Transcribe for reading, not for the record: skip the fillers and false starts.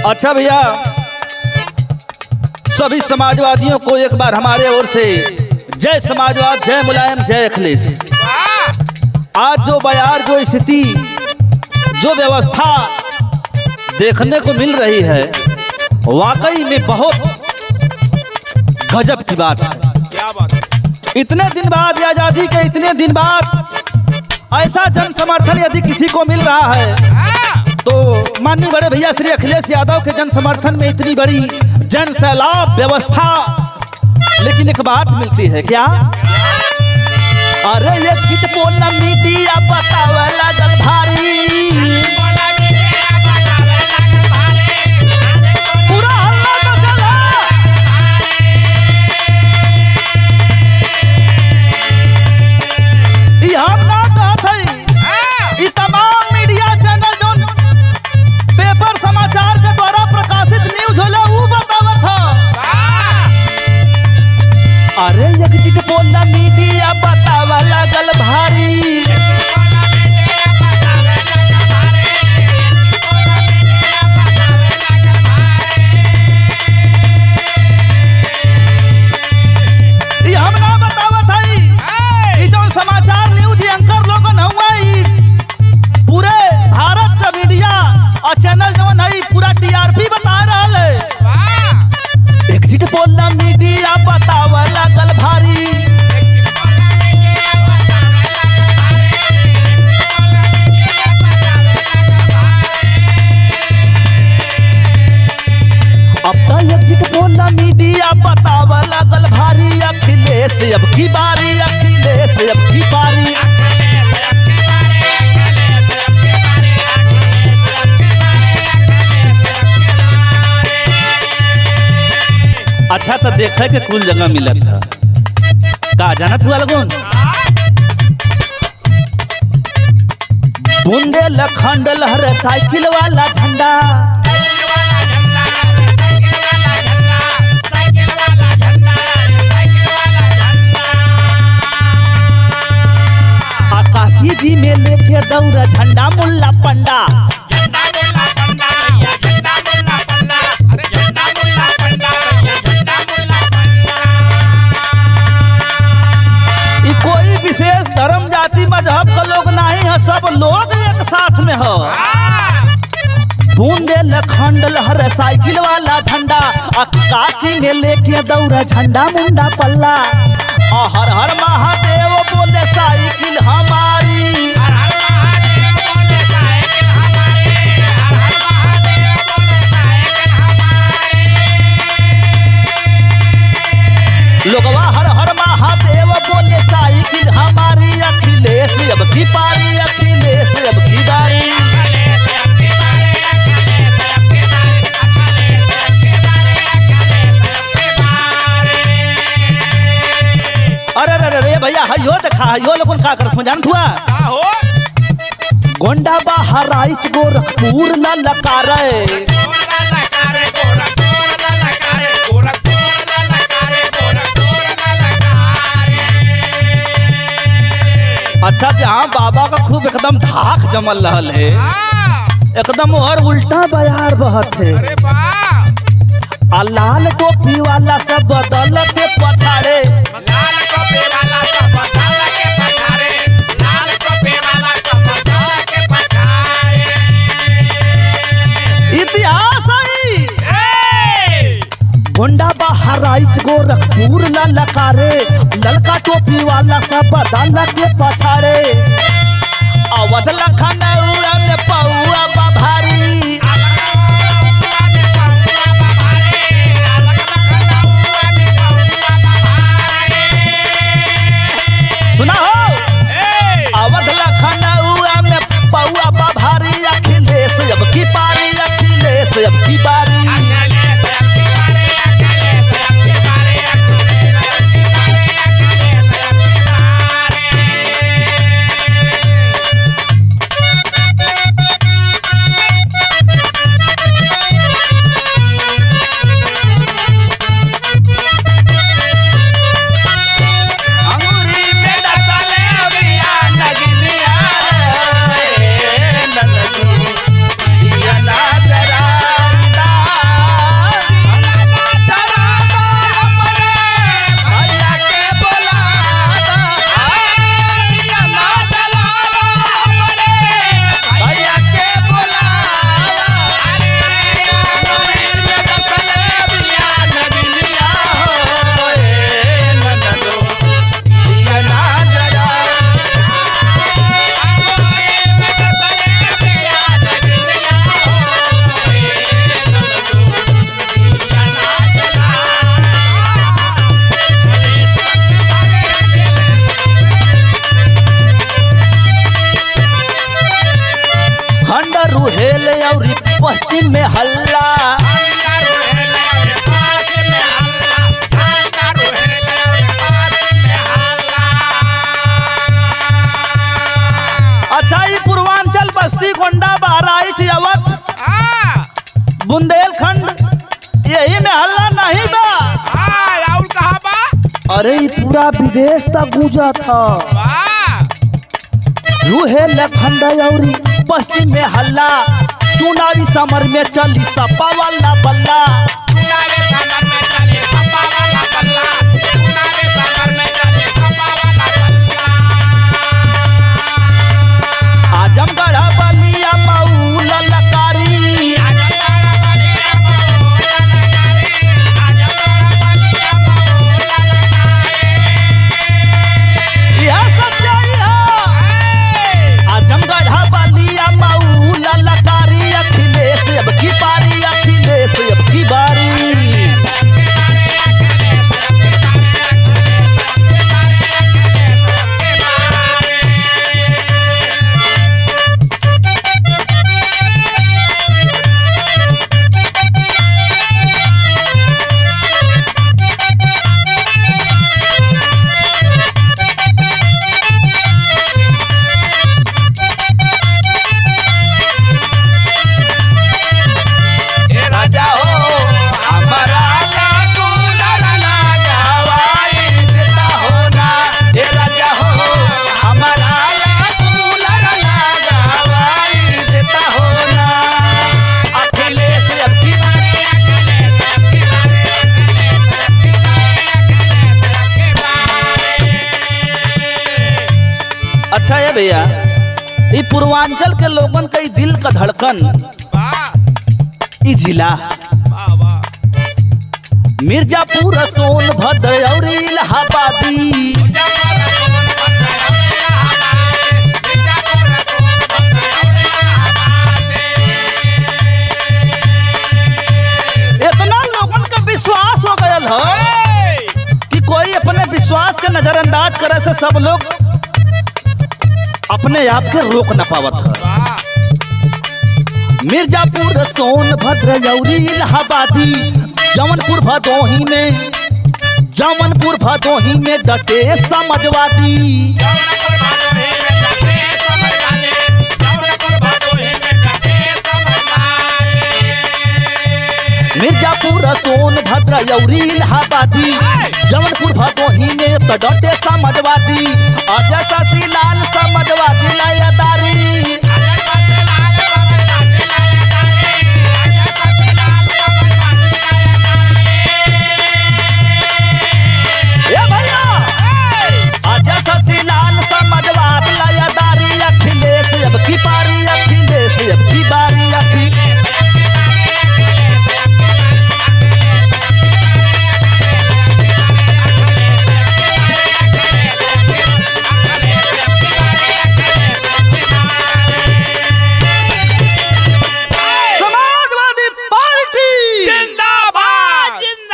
अच्छा भैया, सभी समाजवादियों को एक बार हमारे ओर से जय समाजवाद, जय मुलायम, जय अखिलेश। आज जो बयार, जो स्थिति, जो व्यवस्था देखने को मिल रही है, वाकई में बहुत गजब की बात है। क्या बात है? इतने दिन बाद, आजादी के इतने दिन बाद ऐसा जन समर्थन यदि किसी को मिल रहा है तो माननीय बड़े भैया श्री अखिलेश यादव के जन समर्थन में इतनी बड़ी जन सैलाब व्यवस्था। लेकिन एक बात मिलती है क्या? अरे ये किट बोलना मीडिया बतावे लागल भारी, पूरा हल्ला मचला। यहाँ ना बात है, ये तमाम मीडिया चैनल जो पेपर समाचार के द्वारा प्रकाशित न्यूज होला वो बतावत है। अरे एक चिट बोलना मीडिया बतावा लागल भारी, ये हम ना बतावत है। ये जो समाचार न्यूज एंकर लोगन हुआ, पूरे भारत का मीडिया और चैनल जो है पूरा टीआरपी बता रहा है। एग्जिट बोलना मीडिया बतावा लागल भारी, अब तो एग्जिट बोलना मीडिया बतावा लागल भारी। अखिलेश अब की बारी, अखिलेश अब की बारी। अच्छा तो देखे के कुल जगह मिलत था का जानत हुआ लगन? बूंदे लखंड लहर साइकिल वाला झंडा, आकाशी जी में लेके दौड़ झंडा मुल्ला पंडा। कोई विशेष धर्म जाति मजहब का लोग नहीं है, सब लोग एक साथ में हो। बूंदे लखंड लहर साइकिल वाला झंडा, काची में लेके दौड़ा झंडा मुंडा पल्ला। हर हर महादेव बोले साइकिल हमारी, लोगवा हर हर महादेव बोले साइकिल हमारी। अखिलेश अब की पारी, अखिलेश अब की बारी। अरे अरे अरे भैया, हयो देखा, हयो लोगन का करत जान हुआ? गोंडा बहराइच गोरखपुर ला लकारे, अच्छा जहाँ बाबा का खूब एकदम धाक जमल रहल है, एकदम और उल्टा बयार बहत है। आ लाल टोपी वाला सब बदल के पछाड़े, इतिहास गोंडा बहराइच गोरखपुर ला लकारे, ललका टोपी वाला सब बदल के पछाड़े। अवध लखनऊ में पौआ भारी, सुना हो? अवध लखनऊ में पौआ भारी। अखिलेश अब की पारी, अखिलेश अब की बारी। पश्चिम में हल्ला। अच्छा ये पूर्वांचल बस्ती गोंडा बहराइच अवध बुंदेलखंड यही में हल्ला नहीं बा। और कहाँ बा? अरे ये पूरा विदेश तक गूंजा था। रूहे लखंड और पश्चिम में हल्ला, चुनावी समर में चली सपा वाला बल्ला। आजमगढ़ बलिया मऊ ललकारी, यह सच्चाई है। आजमगढ़ बलिया मऊ ललकारी, अखिलेश अब की बारी, अखिलेश अब की बारी। अच्छा है भैया, ये पूर्वांचल के लोगन का दिल का धड़कन, ये जिला मिर्जापुर, सोनभद्र और इलाहाबादी। इतना लोगन का विश्वास हो गया है कि कोई अपने विश्वास के नजरअंदाज करे से सब लोग अपने आप के रोक न पावत है। मिर्जापुर, सोनभद्र और इलाहाबादी, जौनपुर भदोही में, जौनपुर भदोही में डटे समाजवादी। मिर्जापुर, सोनभद्र और इलाहाबादी, जौनपुर भदोही में तो डटे समाजवादी। अजय शशि लाल समाजवादी लायादारी।